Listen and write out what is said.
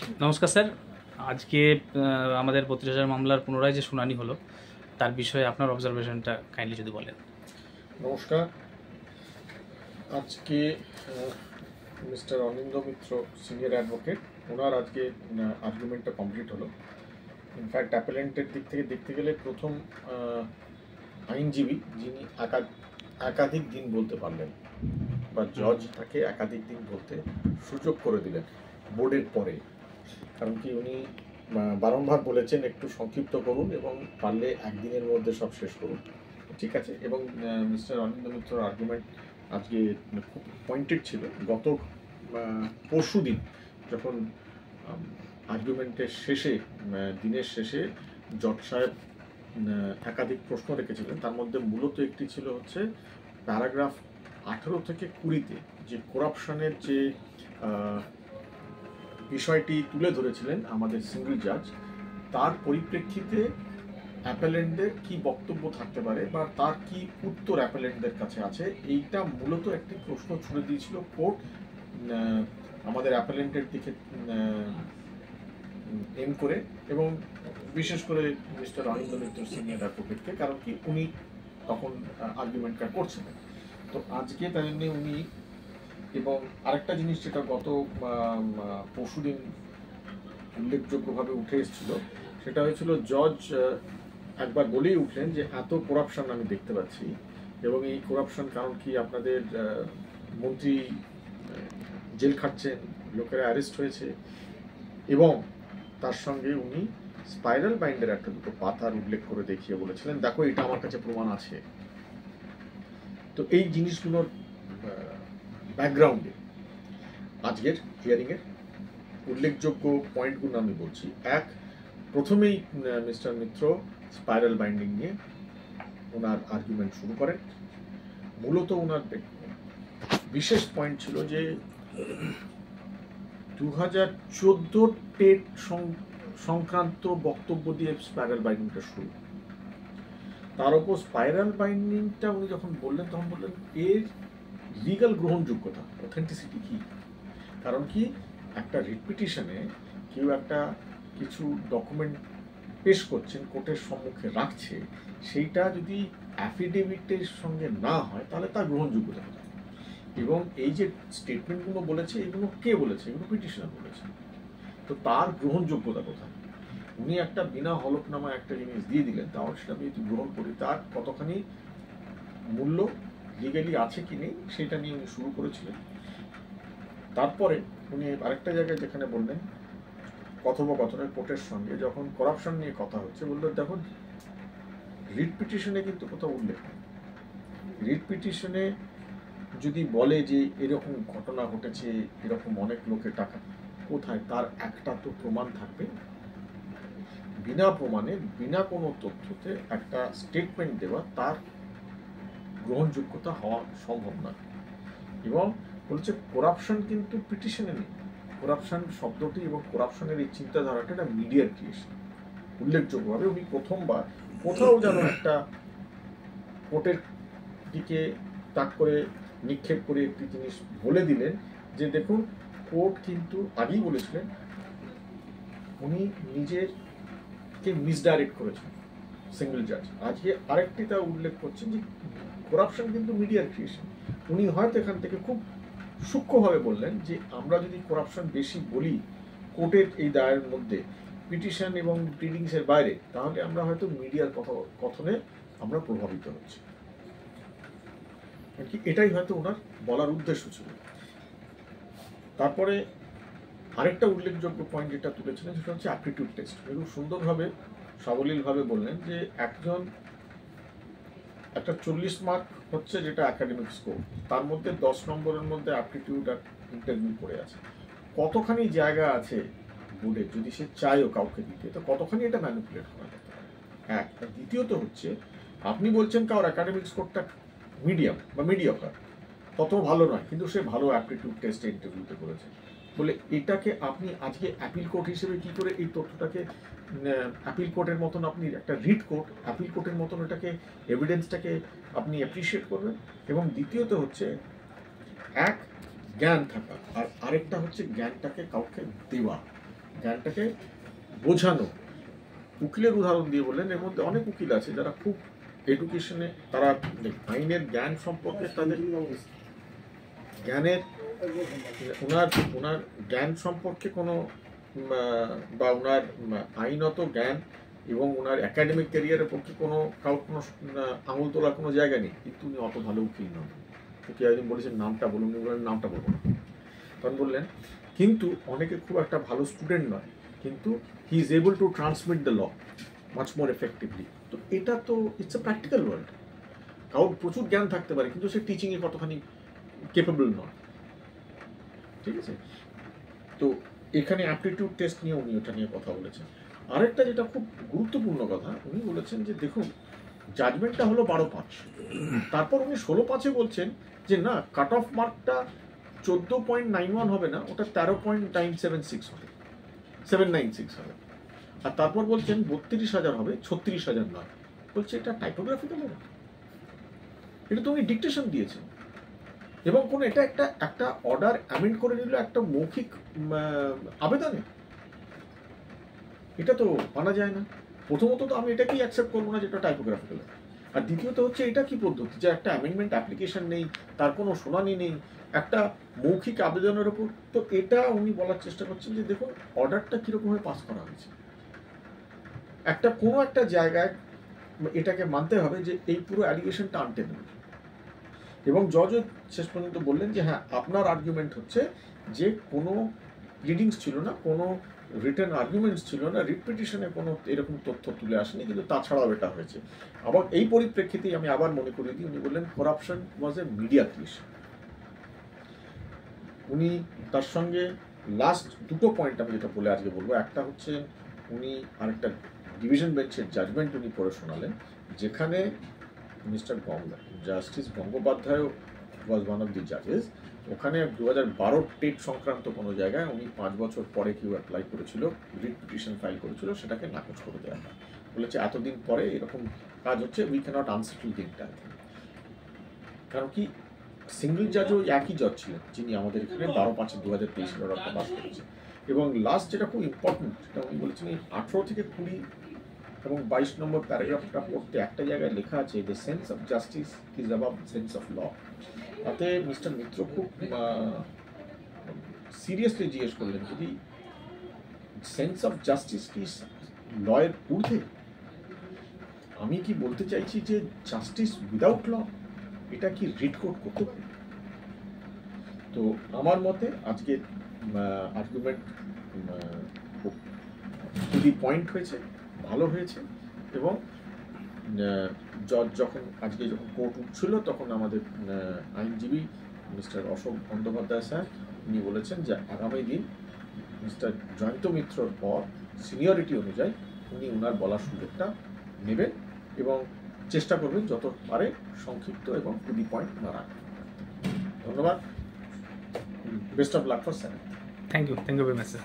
নমস্কার স্যার। আজকে আমাদের 32,000 মামলার পুনরায় যে শুনানি হলো তার বিষয়ে আপনার অবজারভেশনটা কাইন্ডলি যদি বলেন। নমস্কার। আজকে মিস্টার অনিন্দ মিত্র সিনিয়র অ্যাডভোকেট, ওনার আজকে আর্গুমেন্টটা কমপ্লিট হলো। ইনফ্যাক্ট অ্যাপেলেন্টের দিক থেকে দেখতে গেলে প্রথম আইনজীবী যিনি একাধিক দিন বলতে পারলেন বা জজ তাকে একাধিক দিন বলতে সুযোগ করে দিলেন বোর্ডের পরে। কারণ কি উনি বারংবার বলেছেন একটু সংক্ষিপ্ত করুন এবং পারলে একদিনের মধ্যে সব শেষ করুন, ঠিক আছে। এবং মিস্টার অনিন্দ মিত্রর আর্গুমেন্ট আজকে খুব পয়েন্টেড ছিল। গত পরশু দিন যখন আর্গুমেন্টের শেষে দিনের শেষে জজ সাহেব একাধিক প্রশ্ন রেখেছিলেন, তার মধ্যে মূলত একটি ছিল হচ্ছে প্যারাগ্রাফ 18 থেকে 20-তে যে করাপশনের যে বিষয়টি তুলে ধরেছিলেন আমাদের সিঙ্গল জাজ, তার পরিপ্রেক্ষিতে অ্যাপেলেন্টদের কি বক্তব্য থাকতে পারে বা তার কি উত্তর অ্যাপেলেন্টদের কাছে আছে, এইটা মূলত একটি প্রশ্ন ছুড়ে দিয়েছিল কোর্ট আমাদের অ্যাপেলেন্টের দিকে এম করে, এবং বিশেষ করে মিস্টার অনিন্দ মিত্র সিনিয়র অ্যাডভোকেটকে, কারণ কি উনি তখন আর্গুমেন্টটা করছিলেন। তো আজকে তাই জন্য উনি, এবং আরেকটা জিনিস যেটা গত পরশুদিন উল্লেখযোগ্যভাবে উঠে এসেছিল, সেটা হয়েছিল জজ একবার বলেই উঠলেন যে এত করাপশন আমি দেখতে পাচ্ছি, এবং এই করাপশন কারণ কি আপনাদের মন্ত্রী জেল খাটছেন, লোকেরা অ্যারেস্ট হয়েছে, এবং তার সঙ্গে উনি স্পাইরাল বাইন্ডের একটা দুটো পাতার উল্লেখ করে দেখিয়ে বলেছিলেন দেখো এটা আমার কাছে প্রমাণ আছে। তো এই জিনিসগুলোর ব্যাকগ্রাউন্ডে আজকের হিয়ারিংয়ের উল্লেখযোগ্য পয়েন্টগুলো আমি বলছি। এক, প্রথমেই মিস্টার মিত্র স্পাইরাল বাইন্ডিং নিয়ে ওনার আর্গুমেন্ট শুরু করেন। মূলত ওনার বিশেষ পয়েন্ট ছিল যে 2014 টেট সংক্রান্ত বক্তব্য দিয়ে স্পাইরাল বাইন্ডিংটা শুরু। তার উপর স্পাইরাল বাইন্ডিংটা উনি যখন বললেন তখন বললেন এর লিগাল গ্রহণযোগ্যতা, অথেন্টিসিটি কি। কারণ কি একটা রিট পিটিশনে কেউ একটা কিছু ডকুমেন্ট পেশ করছেন, কোর্টের সম্মুখে রাখছে, সেইটা যদি অ্যাফিডেভিটের সঙ্গে না হয় তাহলে তার গ্রহণযোগ্যতা কোথায়। এবং এই যে স্টেটমেন্টগুলো বলেছে এগুলো কে বলেছে, এগুলো পিটিশনার বলেছে, তো তার গ্রহণযোগ্যতা কোথায়। উনি একটা বিনা হলফনামা একটা জিনিস দিয়ে দিলেন, তাও সেটা আমি যদি গ্রহণ করি তার কতখানি মূল্য লিগালি আছে কি নেই সেটা নিয়ে উনি শুরু করেছিলেন। তারপরে উনি আরেকটা জায়গায় যেখানে বললেন কথোপকথনের কোর্টের সঙ্গে যখন করাপশন নিয়ে কথা হচ্ছে, বললেন দেখো রিট পিটিশনে কিন্তু কোথাও উল্লেখ নেই। রিট পিটিশনে যদি বলে যে এরকম ঘটনা ঘটেছে, এরকম অনেক লোকের টাকা, কোথায় তার একটা তো প্রমাণ থাকবে। বিনা প্রমাণে বিনা কোনো তথ্যতে একটা স্টেটমেন্ট দেওয়া তার গ্রহণযোগ্যতা হওয়া সম্ভব নয়। এবং বলছে করাপশন কিন্তু পিটিশনে নেই। করাপশন শব্দটি এবং করাপশনের এই চিন্তাধারাটা একটা মিডিয়ার ক্রিয়েশন। উল্লেখযোগ্যভাবে উনি প্রথমবার কোথাও যেন একটা কোর্টের দিকে তাক করে নিক্ষেপ করে একটি জিনিস বলে দিলেন যে দেখুন কোর্ট কিন্তু আগেই বলেছিলেন উনি নিজেরকে মিসডাইরেক্ট করেছেন সিঙ্গল জাজ। আজকে আরেকটি তা উল্লেখ করছেন যে করাপশন কিন্তু মিডিয়ার ক্রিয়েশন। উনি হয়তো এখান থেকে খুব সূক্ষ্মভাবে বললেন যে আমরা যদি করাপশন বেশি বলি কোর্টের এই দায়ের মধ্যে পিটিশন এবং প্লিডিংসের বাইরে, তাহলে আমরা হয়তো মিডিয়ার কথনে আমরা প্রভাবিত হচ্ছি। এটাই হয়তো ওনার বলার উদ্দেশ্য ছিল। তারপরে আরেকটা উল্লেখযোগ্য পয়েন্ট যেটা তুলেছিলেন সেটা হচ্ছে অ্যাপটিটিউড টেস্ট। খুব সুন্দরভাবে সাবলীলভাবে বললেন যে একটা 40 মার্ক হচ্ছে যেটা একাডেমিক স্কোর, তার মধ্যে 10 নম্বরের মধ্যে অ্যাপটিটিউড আর ইন্টারভিউ পড়ে আছে। কতখানি জায়গা আছে বোর্ডে যদি সে চায়ও কাউকে দিতে, তো কতখানি এটা ম্যানিপুলেট করা যেতে পারে। এক, দ্বিতীয়ত হচ্ছে আপনি বলছেন কারোর একাডেমিক স্কোরটা মিডিয়াম বা মিডিয়কার, তত ভালো নয়, কিন্তু সে ভালো অ্যাপটিটিউড টেস্টে ইন্টারভিউতে করেছে বলে এটাকে আপনি আজকে অ্যাপিল কোর্ট হিসেবে কি করে এই তথ্যটাকে অ্যাপিল কোর্টের মতন আপনি একটা রিট কোর্ট অ্যাপিল কোর্টের মতন এটাকে এভিডেন্সটাকে আপনি অ্যাপ্রিসিয়েট করবেন। এবং দ্বিতীয়ত হচ্ছে এক জ্ঞান থাকা, আর আরেকটা হচ্ছে জ্ঞানটাকে কাউকে দেওয়া। জ্ঞানটাকে বোঝানো। উকিলের উদাহরণ দিয়ে বললেন, এর মধ্যে অনেক উকিল আছে যারা খুব এডুকেশনে, তারা আইনের জ্ঞান সম্পর্কে তাদের জ্ঞানের ওনার জ্ঞান সম্পর্কে কোনো বা ওনার আইনত জ্ঞান এবং ওনার একাডেমিক ক্যারিয়ারের পক্ষে কোনো আঙুল তোলার কোনো জায়গা নেই, কিন্তু উনি অত ভালো উকিল নন। ওকে একদিন বলেছেন নামটা বলুন, বললেন নামটা বলবো না। তখন বললেন কিন্তু অনেকে খুব একটা ভালো স্টুডেন্ট নয়, কিন্তু he is able to transmit the law much more effectively. তো এটা তো ইটস এ প্র্যাকটিক্যাল ওয়ার্ল্ড। কারোর প্রচুর জ্ঞান থাকতে পারে, কিন্তু সে টিচিংয়ে কতখানি কেপেবল নয়। ঠিক আছে, তো এখানে অ্যাপটিটিউড টেস্ট নিয়ে উনি ওটা নিয়ে কথা বলেছেন। আরেকটা যেটা খুব গুরুত্বপূর্ণ কথা, উনি বলেছেন যে দেখুন জাজমেন্টটা হলো 12/5, তারপর উনি 16/5-এ বলছেন যে না, কাট অফ মার্কটা 14.91 হবে না, ওটা 13.976 হবে, 796 হবে। আর তারপর বলছেন 32,000 হবে, 36,000 নয়। বলছে এটা টাইপোগ্রাফিক্যাল হবে, এটা তো উনি ডিকটেশন দিয়েছেন এবং কোনো এটা একটা অর্ডার অ্যামেন্ড করে নিল একটা মৌখিক আবেদনে। এটা তো মানা যায় না। প্রথমত তো আমি এটাকেই অ্যাকসেপ্ট করবো না যেটা টাইপোগ্রাফিক্যাল। আর দ্বিতীয়ত হচ্ছে এটা কি পদ্ধতি যে একটা অ্যামেন্ডমেন্ট অ্যাপ্লিকেশন নেই, তার কোনো শুনানি নেই, একটা মৌখিক আবেদনের ওপর। তো এটা উনি বলার চেষ্টা করছেন যে দেখুন অর্ডারটা কীরকমভাবে পাস করা হয়েছে। কোনো একটা জায়গায় এটাকে মানতে হবে যে এই পুরো অ্যালিগেশনটা আনটেনেবল। এবং জজও শেষ পর্যন্ত বললেন যে হ্যাঁ, আপনার আর্গুমেন্ট হচ্ছে যে কোনো প্লিডিংস ছিল না, কোনো রিটেন আর্গুমেন্টস ছিল না, রিপিটিশনে কোনো এরকম তথ্য তুলে আসেনি, কিন্তু তাছাড়াও এটা হয়েছে। আবার এই পরিপ্রেক্ষিতেই আমি আবার মনে করিয়ে দিই, উনি বললেন করাপশন ওয়াজ এ মিডিয়া ক্রিয়েশন। উনি তার সঙ্গে লাস্ট দুটো পয়েন্ট আমি যেটা বলে আজকে বলবো, একটা হচ্ছে উনি আরেকটা ডিভিশন বেঞ্চের জাজমেন্ট উনি পড়ে শোনালেন, যেখানে mister justice Gangopadhyay was one of the জাজেস। ওখানে 2012 টেট সংক্রান্ত কোনো জায়গায় উনি 5 বছর পরে কেউ অ্যাপ্লাই করেছিল, রিট পিটিশন ফাইল করেছিল, সেটাকে নাকচ করে দেওয়া হয়। বলেছে এতদিন পরে এরকম কাজ হচ্ছে, we cannot unsettle the entire thing. কারণ কি, সিঙ্গল জাজও একই জজ ছিলেন যিনি আমাদের এখানে 12/5/2023 অর্ডারটা পাস করেছে। এবং লাস্ট যেটা খুব ইম্পর্টেন্ট, সেটা উনি বলেছেন 18 থেকে 20 এবং 22 নম্বর প্যারাগ্রাফটা পড়তে একটা জায়গায় লেখা আছে, the sense of justice is above sense of law. তাতে মিস্টার মিত্র খুব সিরিয়াসলি জিজ্ঞেস করলেন, যদি সেন্স অফ জাস্টিস কি লয়ের ঊর্ধ্বে? আমি কি বলতে চাইছি যে জাস্টিস উইদাউট ল এটা কি রিড কোড করতে পারে? তো আমার মতে আজকে আর্গুমেন্ট খুবই পয়েন্ট হয়েছে, ভালো হয়েছে। এবং জজ যখন কোর্ট উঠছিল, তখন আমাদের আইনজীবী মিস্টার অশোক বন্দ্যোপাধ্যায় স্যার উনি বলেছেন যে আগামী দিন মিস্টার জয়ন্ত মিত্রর পর সিনিয়রিটি অনুযায়ী উনি ওনার বলার সুযোগটা নেবেন এবং চেষ্টা করবেন যত পারে সংক্ষিপ্ত এবং টু দি পয়েন্ট না রাখতে। ধন্যবাদ, best of luck for sir. Thank you very much sir.